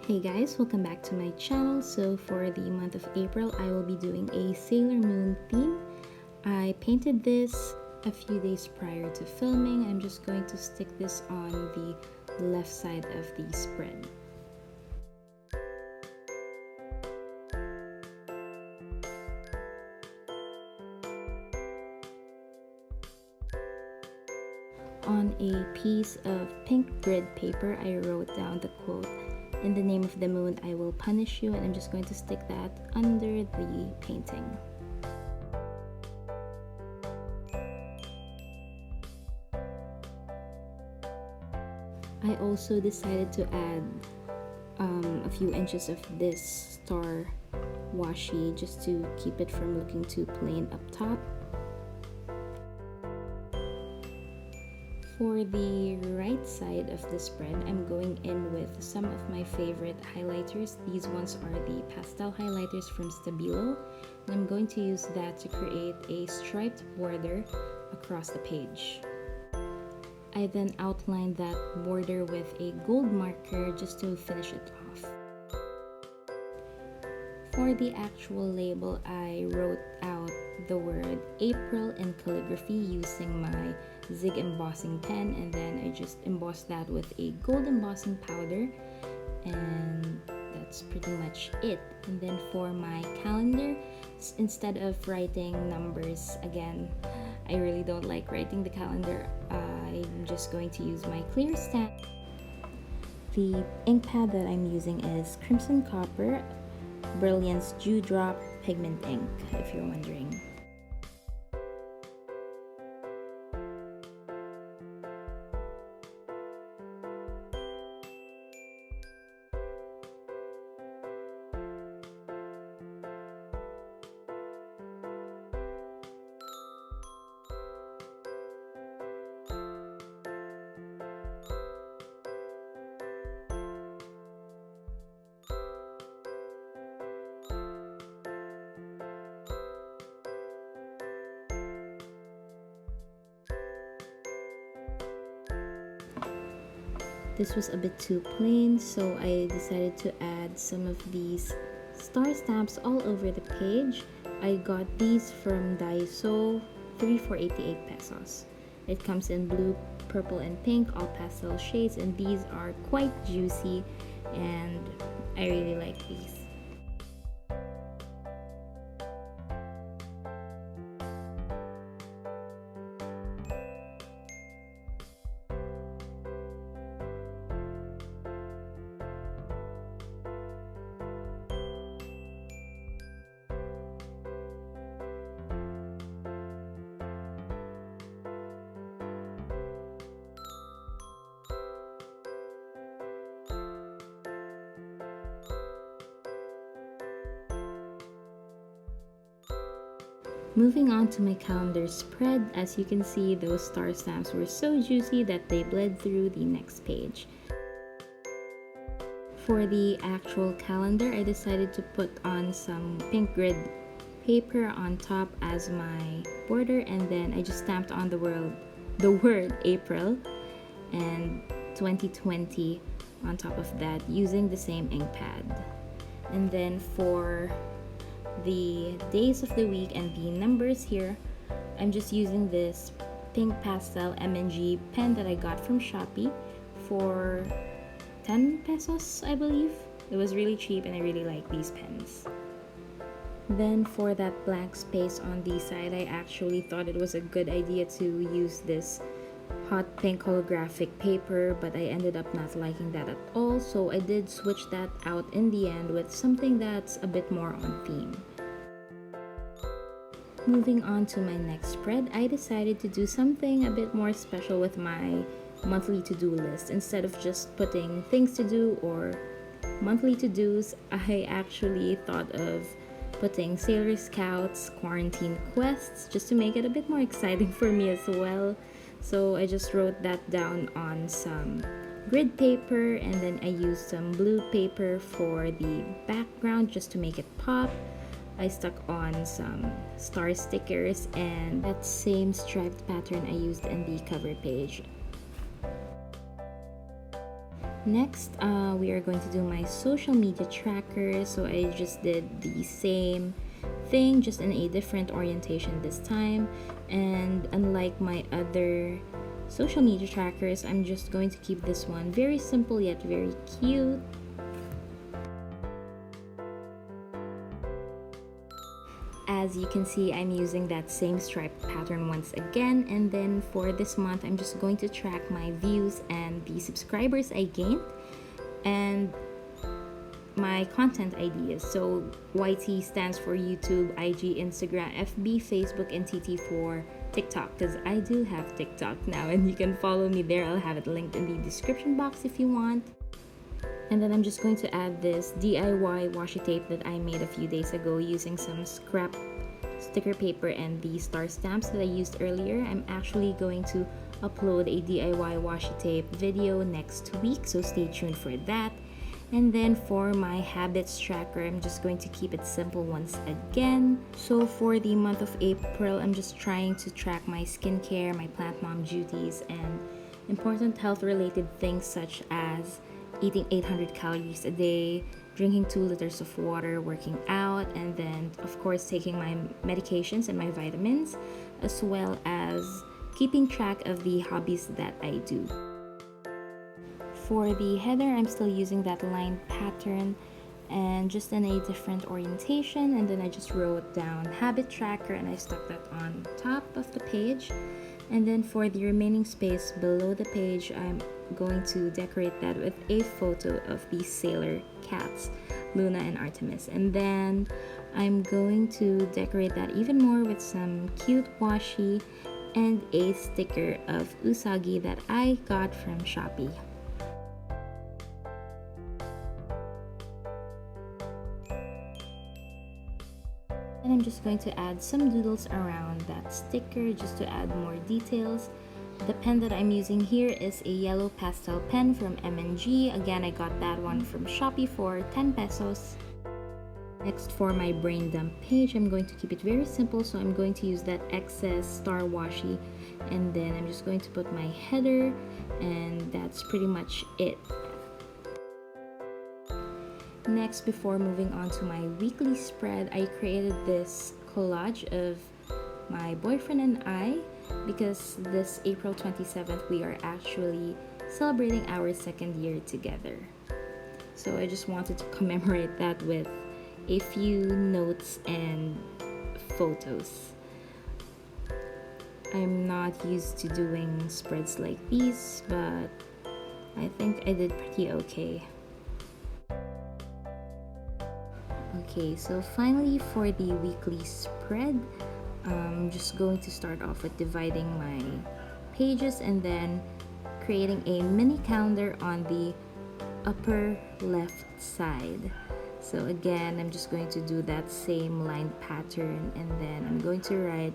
Hey guys, welcome back to my channel. So for the month of April, I will be doing a Sailor Moon theme. I painted this a few days prior to filming. I'm just going to stick this on the left side of the spread. On a piece of pink grid paper, I wrote down the quote, "In the name of the moon, I will punish you," and I'm just going to stick that under the painting. I also decided to add a few inches of this star washi just to keep it from looking too plain up top. For the right side of the spread, I'm going in with some of my favorite highlighters. These ones are the pastel highlighters from Stabilo, and I'm going to use that to create a striped border across the page. I then outlined that border with a gold marker just to finish it off. For the actual label, I wrote out the word April in calligraphy using my Zig embossing pen, and then I just embossed that with a gold embossing powder, and that's pretty much it. And then for my calendar, instead of writing numbers, again, I really don't like writing the calendar. I'm just going to use my clear stamp. The ink pad that I'm using is Crimson Copper Brilliance Dewdrop Pigment ink, if you're wondering. This was a bit too plain, so I decided to add some of these star stamps all over the page. I got these from Daiso, 3 for 88 pesos. It comes in blue, purple, and pink, all pastel shades, and these are quite juicy, and I really like these. Moving on to my calendar spread, as you can see, those star stamps were so juicy that they bled through the next page. For the actual calendar, I decided to put on some pink grid paper on top as my border, and then I just stamped on the word April and 2020 on top of that using the same ink pad. And then for the days of the week and the numbers here, I'm just using this pink pastel M&G pen that I got from Shopee for 10 pesos, I believe. It was really cheap and I really like these pens. Then for that blank space on the side, I actually thought it was a good idea to use this hot pink holographic paper, but I ended up not liking that at all, so I did switch that out in the end with something that's a bit more on theme. Moving on to my next spread, I decided to do something a bit more special with my monthly to-do list. Instead of just putting things to do or monthly to-dos, I actually thought of putting Sailor Scouts quarantine quests just to make it a bit more exciting for me as well. So I just wrote that down on some grid paper, and then I used some blue paper for the background just to make it pop. I stuck on some star stickers and that same striped pattern I used in the cover page. Next, we are going to do my social media tracker. So I just did the same thing, just in a different orientation this time. And unlike my other social media trackers, I'm just going to keep this one very simple yet very cute. As you can see, I'm using that same striped pattern once again, and then for this month I'm just going to track my views and the subscribers I gained and my content ideas. So YT stands for YouTube, IG, Instagram, FB, Facebook, and TT for TikTok, because I do have TikTok now, and you can follow me there. I'll have it linked in the description box if you want. And then I'm just going to add this DIY washi tape that I made a few days ago using some scrap sticker paper and the star stamps that I used earlier. I'm actually going to upload a DIY washi tape video next week, so stay tuned for that. And then for my habits tracker, I'm just going to keep it simple once again. So for the month of April, I'm just trying to track my skincare, my plant mom duties, and important health related things such as eating 800 calories a day, drinking 2 liters of water, working out, and then of course taking my medications and my vitamins, as well as keeping track of the hobbies that I do. For the header, I'm still using that line pattern and just in a different orientation, and then I just wrote down habit tracker and I stuck that on top of the page. And then for the remaining space below the page, I'm going to decorate that with a photo of the sailor cats, Luna and Artemis. And then I'm going to decorate that even more with some cute washi and a sticker of Usagi that I got from Shopee. And I'm just going to add some doodles around that sticker just to add more details. The pen that I'm using here is a yellow pastel pen from M&G. Again, I got that one from Shopee for 10 pesos. Next, for my brain dump page, I'm going to keep it very simple. So I'm going to use that excess star washi, and then I'm just going to put my header, and that's pretty much it. Next, before moving on to my weekly spread, I created this collage of my boyfriend and I, because this April 27th we are actually celebrating our 2nd year together. So I just wanted to commemorate that with a few notes and photos. I'm not used to doing spreads like these, but I think I did pretty okay. Okay, so finally for the weekly spread, I'm just going to start off with dividing my pages and then creating a mini calendar on the upper left side. So again, I'm just going to do that same line pattern, and then I'm going to write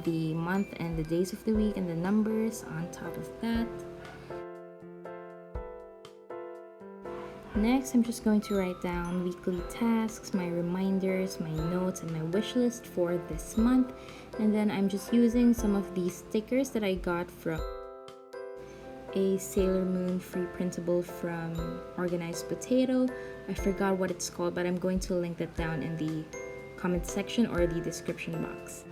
the month and the days of the week and the numbers on top of that. Next, I'm just going to write down weekly tasks, my reminders, my notes, and my wish list for this month. And then I'm just using some of these stickers that I got from a Sailor Moon free printable from Organized Potato. I forgot what it's called, but I'm going to link that down in the comment section or the description box.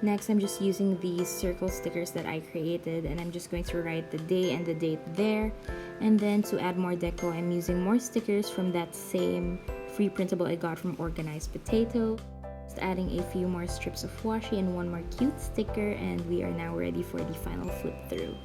Next, I'm just using these circle stickers that I created, and I'm just going to write the day and the date there. And then to add more deco, I'm using more stickers from that same free printable I got from Organized Potato. Just adding a few more strips of washi and one more cute sticker, and we are now ready for the final flip through.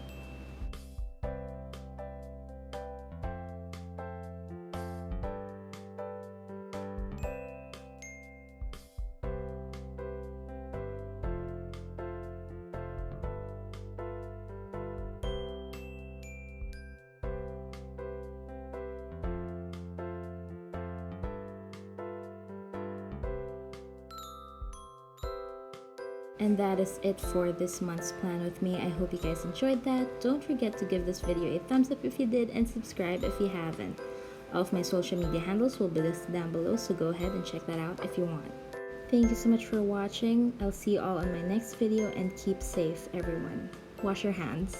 And that is it for this month's plan with me. I hope you guys enjoyed that. Don't forget to give this video a thumbs up if you did, and subscribe if you haven't. All of my social media handles will be listed down below, so go ahead and check that out if you want. Thank you so much for watching. I'll see you all on my next video, and keep safe, everyone. Wash your hands.